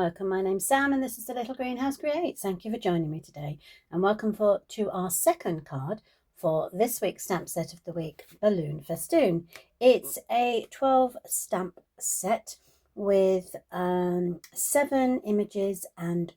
welcome. My name's Sam and this is the Little Greenhouse Creates. Thank you for joining me today and welcome to our second card for this week's stamp set of the week, Balloon Festoon. It's a 12 stamp set with 7 images and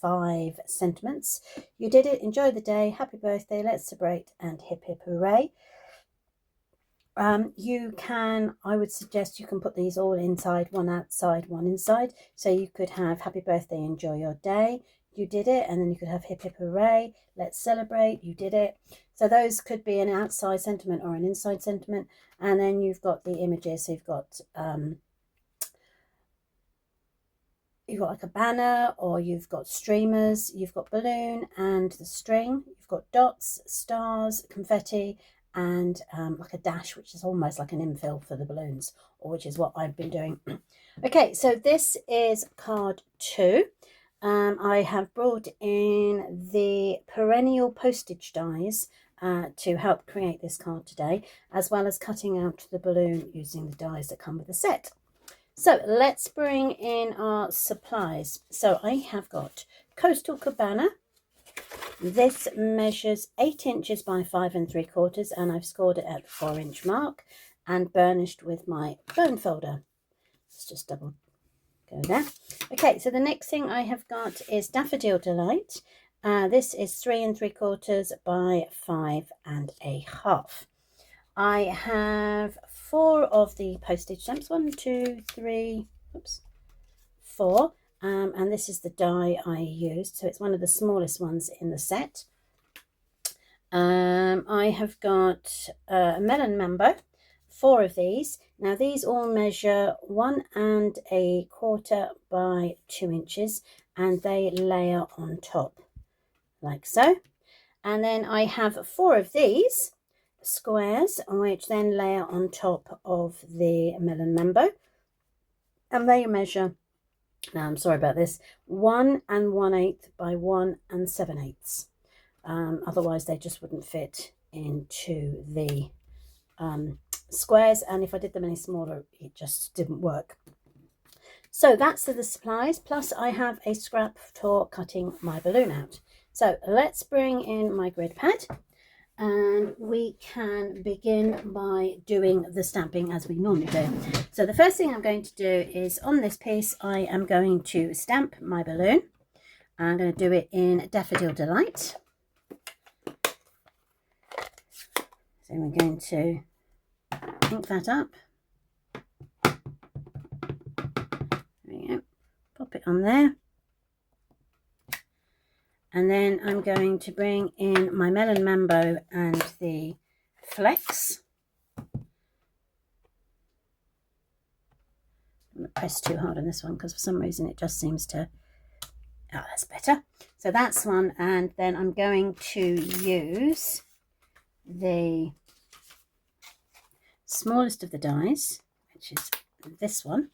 5 sentiments. You did it, enjoy the day, happy birthday, let's celebrate, and hip hip hooray. You can, I would suggest you can put these all inside, one outside, one inside. So you could have happy birthday, enjoy your day, you did it, and then you could have hip hip hooray, let's celebrate, you did it. So those could be an outside sentiment or an inside sentiment. And then you've got the images. So you've got like a banner, or you've got streamers, you've got balloon and the string, you've got dots, stars, confetti, and like a dash, which is almost like an infill for the balloons, or which is what I've been doing. Okay, so this is card 2. I have brought in the Perennial Postage Dies to help create this card today, as well as cutting out the balloon using the dies that come with the set. So let's bring in our supplies. So I have got Coastal Cabana. This measures 8 inches by 5 3/4, and I've scored it at the 4-inch mark and burnished with my bone folder. Let's just double go there. Okay, so the next thing I have got is Daffodil Delight. This is 3 3/4 by 5 1/2. I have 4 of the postage stamps. 1, 2, 3, oops, 4. And this is the die I used, so it's one of the smallest ones in the set. I have got a melon mambo, 4 of these. Now these all measure 1 1/4 by 2 inches, and they layer on top like so. And then I have 4 of these squares, which then layer on top of the melon mambo, and they measure, now I'm sorry about this, 1 1/8 by 1 7/8. Otherwise they just wouldn't fit into the squares, and if I did them any smaller it just didn't work. So that's the supplies, plus I have a scrap for cutting my balloon out. So let's bring in my grid pad and we can begin by doing the stamping as we normally do. So the first thing I'm going to do is, on this piece, I am going to stamp my balloon. I'm going to do it in Daffodil Delight. So we're going to ink that up. There we go. Pop it on there. And then I'm going to bring in my melon mambo and the flex. I'm going to press too hard on this one because for some reason it just seems to, oh, that's better. So that's one, and then I'm going to use the smallest of the dies, which is this one,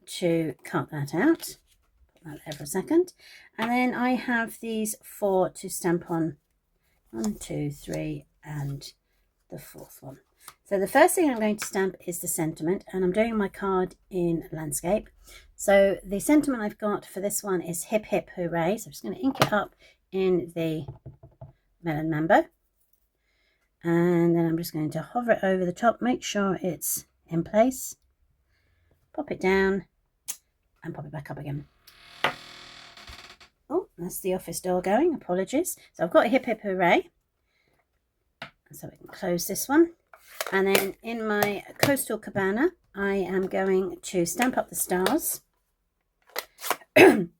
to cut that out. That there for a second, and then I have these 4 to stamp on. 1, 2, 3, and the 4th one. So the first thing I'm going to stamp is the sentiment, and I'm doing my card in landscape. So the sentiment I've got for this one is hip hip hooray. So I'm just going to ink it up in the melon mambo, and then I'm just going to hover it over the top, make sure it's in place, pop it down and pop it back up again. Oh, that's the office door going, apologies. So I've got a hip hip hooray. So we can close this one. And then in my Coastal Cabana, I am going to stamp up the stars. I'm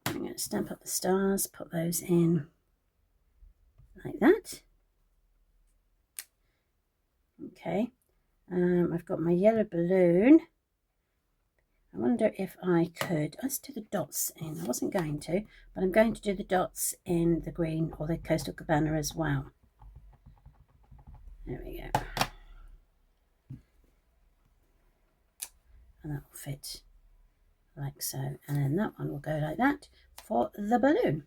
going to stamp up the stars, put those in like that. Okay. I've got my yellow balloon. I wonder if I could, let's do the dots in. I wasn't going to, but I'm going to do the dots in the green or the Coastal Cabana as well. There we go. And that will fit like so. And then that one will go like that for the balloon.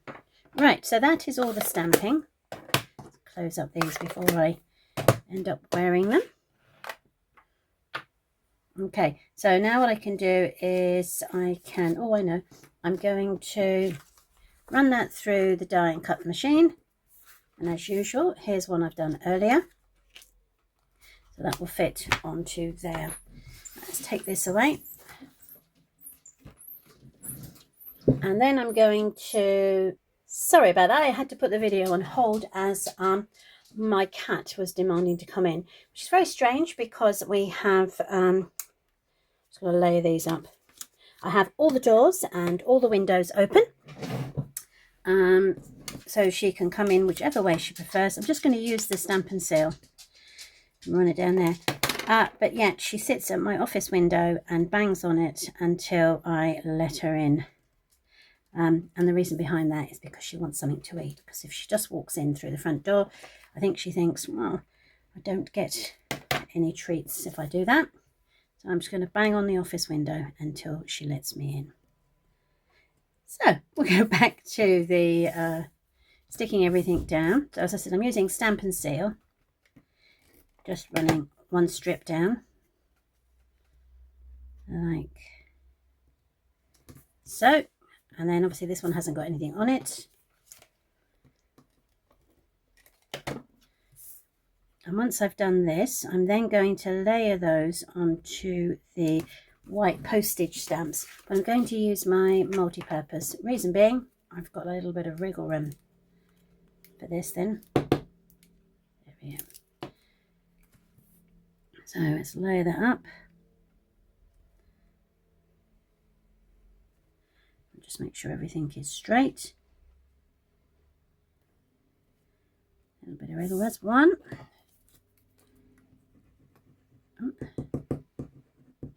Right, so that is all the stamping. Let's close up these before I end up wearing them. Okay, so now what I can do is I know, I'm going to run that through the die and cut machine. And as usual, here's one I've done earlier. So that will fit onto there. Let's take this away. And then I'm going to, sorry about that, I had to put the video on hold as my cat was demanding to come in, which is very strange because we have, just going to lay these up. I have all the doors and all the windows open. So she can come in whichever way she prefers. I'm just going to use the Stampin' Seal and run it down there. But yet she sits at my office window and bangs on it until I let her in. And the reason behind that is because she wants something to eat. Because if she just walks in through the front door, I think she thinks, well, I don't get any treats if I do that. So I'm just going to bang on the office window until she lets me in. So we'll go back to the sticking everything down. So as I said, I'm using Stampin' Seal, just running one strip down, like so. And then obviously this one hasn't got anything on it. And once I've done this, I'm then going to layer those onto the white postage stamps. But I'm going to use my multi-purpose. Reason being, I've got a little bit of wriggle room for this then. There we go. So let's layer that up. Just make sure everything is straight. A little bit of wriggle, that's one. Oh,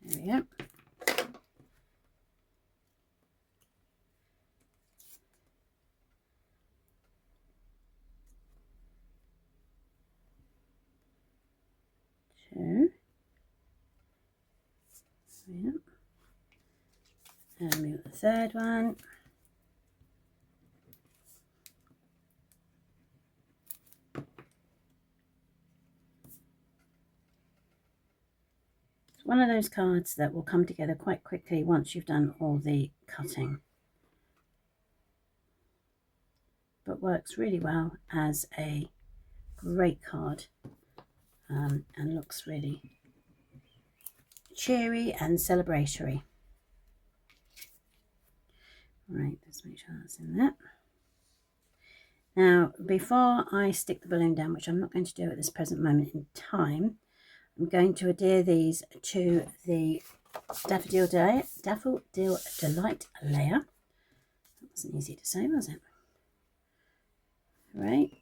there we go. Two. Yeah. And we got the third one. It's one of those cards that will come together quite quickly once you've done all the cutting, but works really well as a great card and looks really cheery and celebratory. Right, let's make sure that's in there. Now, before I stick the balloon down, which I'm not going to do at this present moment in time, I'm going to adhere these to the Daffodil Delight layer. That wasn't easy to say, was it? Right.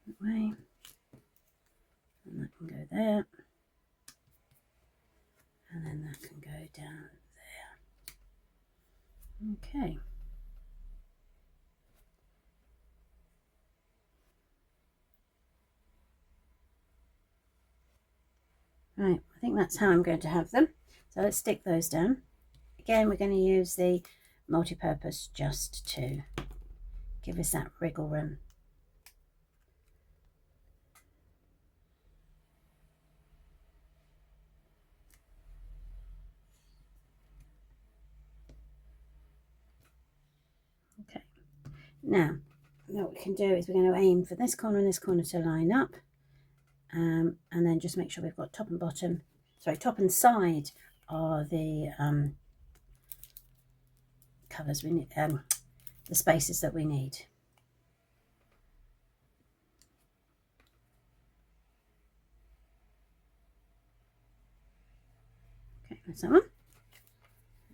That way. And that can go there. And then that can go down there. Okay. Right, I think that's how I'm going to have them. So let's stick those down. Again, we're going to use the multi-purpose just to give us that wriggle room. Okay, now what we can do is we're going to aim for this corner and this corner to line up. And then just make sure we've got top and bottom, sorry, top and side are the colours we need, the spaces that we need. Okay, that's that one.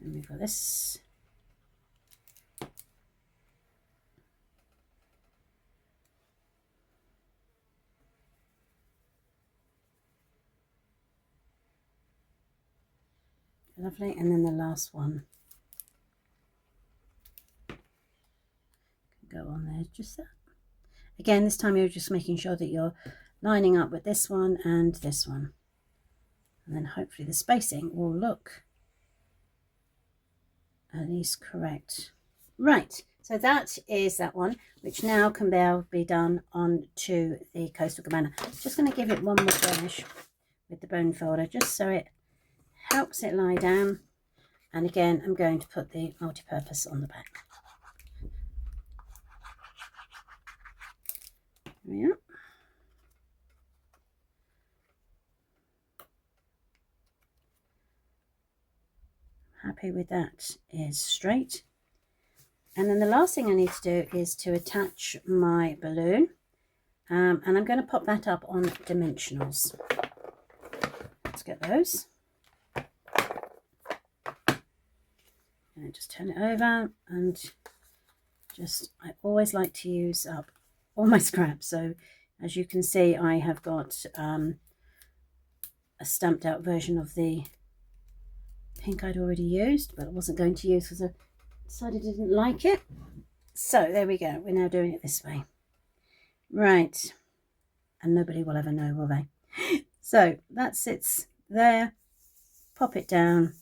And we've got this. Lovely, and then the last one can go on there, just that. Again, this time you're just making sure that you're lining up with this one and this one, and then hopefully the spacing will look at least correct. Right, So that is that one, which now can be done onto the Coastal Cabana. Just going to give it one more finish with the bone folder, just so it helps it lie down. And again, I'm going to put the multi-purpose on the back. There we are. Happy with that, is straight. And then the last thing I need to do is to attach my balloon, and I'm going to pop that up on dimensionals. Let's get those. And just turn it over, and I always like to use up all my scraps. So as you can see, I have got a stamped out version of the pink I'd already used, but I wasn't going to use because I decided I didn't like it. So there we go, we're now doing it this way. Right, and nobody will ever know, will they? So that sits there, pop it down.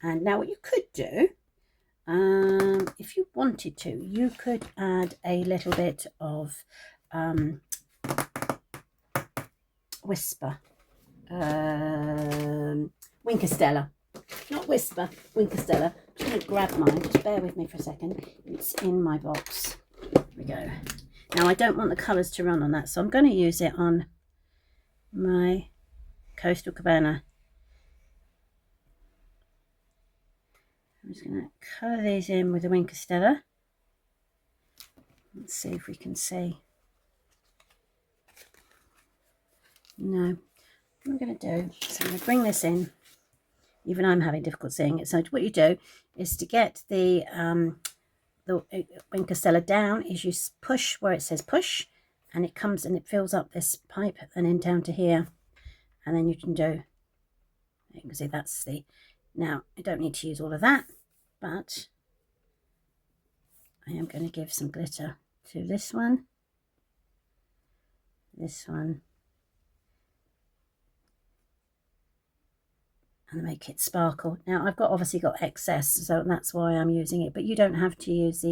And now what you could do, if you wanted to, you could add a little bit of Whisper, Winkostella. Not Whisper, Winkostella. I'm just going to grab mine, just bear with me for a second. It's in my box. There we go. Now I don't want the colours to run on that, so I'm going to use it on my Coastal Cabana. I'm just going to colour these in with the Winkostella. Let's see if we can see. No. What I'm going to do is I'm going to bring this in. Even I'm having difficult seeing it. So what you do is to get the Winkostella down is you push where it says push, and it comes and it fills up this pipe and then down to here. And then you can do, you can see that's the, now I don't need to use all of that, but I am going to give some glitter to this one, and make it sparkle. Now I've obviously got excess, so that's why I'm using it, but you don't have to use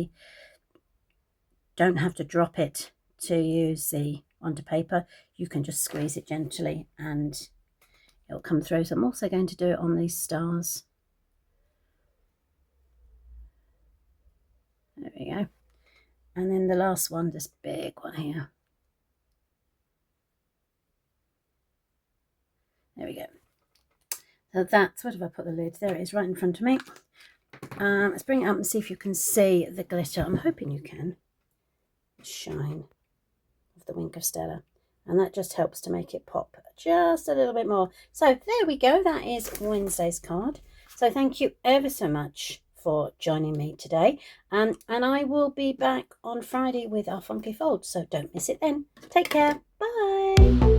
don't have to drop it to use the onto paper. You can just squeeze it gently and it'll come through. So I'm also going to do it on these stars. There we go. And then the last one, this big one here. There we go. So that's, what have I put the lid? There it is, right in front of me. Let's bring it up and see if you can see the glitter. I'm hoping you can. Shine of the Winkostella. And that just helps to make it pop just a little bit more. So there we go. That is Wednesday's card. So thank you ever so much for joining me today. And I will be back on Friday with our funky fold. So don't miss it then. Take care. Bye.